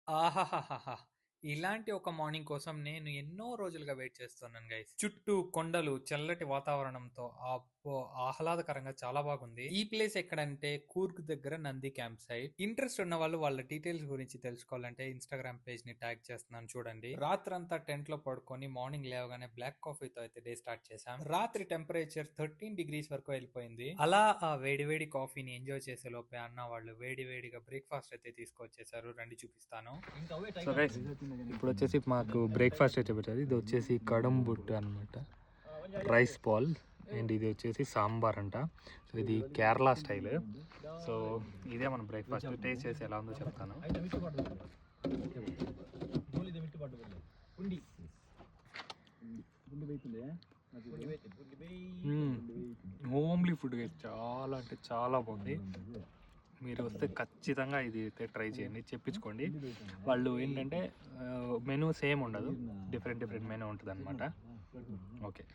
ఆహాహాహాహా! ఇలాంటి ఒక మార్నింగ్ కోసం నేను ఎన్నో రోజులుగా వెయిట్ చేస్తున్నాను గైస్. చుట్టూ కొండలు, చల్లటి వాతావరణంతో అబ్బో! ఆహ్లాదకరంగా చాలా బాగుంది. ఈ ప్లేస్ ఎక్కడంటే కూర్గ్ దగ్గర నంది క్యాంప్ సైట్. ఇంట్రెస్ట్ ఉన్న వాళ్ళు వాళ్ళ డీటెయిల్స్ గురించి తెలుసుకోవాలంటే ఇన్‌స్టాగ్రామ్ పేజ్‌ని ట్యాగ్ చేస్తున్నాను చూడండి. రాత్రంతా టెంట్‌లో పడుకొని మార్నింగ్ లేవగానే బ్లాక్ కాఫీతో అయితే డే స్టార్ట్ చేశాం. రాత్రి టెంపరేచర్ 13 డిగ్రీస్ వరకు వెళ్ళిపోయింది. అలా ఆ వేడి వేడి కాఫీని ఎంజాయ్ చేసే లోపే అన్న వాళ్ళు వేడి వేడిగా బ్రేక్‌ఫాస్ట్ అయితే తీసుకొచ్చేసారు. రండి చూపిస్తాను. సో గైస్ ఇప్పుడు వచ్చేసి మాకు బ్రేక్ఫాస్ట్ అయితే పెట్టారు. ఇది వచ్చేసి కడుంబుట్టు అనమాట, రైస్ బాల్. అండ్ ఇది వచ్చేసి సాంబార్ అంట. సో ఇది కేరళ స్టైల్. సో ఇదే మన బ్రేక్ఫాస్ట్. టేస్ట్ చేసి ఎలా ఉందో చెప్తాను. హోమ్లీ ఫుడ్ చాలా అంటే చాలా బాగుంది. మీరు వస్తే ఖచ్చితంగా ఇది అయితే ట్రై చేయండి, చెప్పించుకోండి. వాళ్ళు ఏంటంటే మెనూ సేమ్ ఉండదు, డిఫరెంట్ డిఫరెంట్ మెనూ ఉంటుంది అనమాట. ఓకే.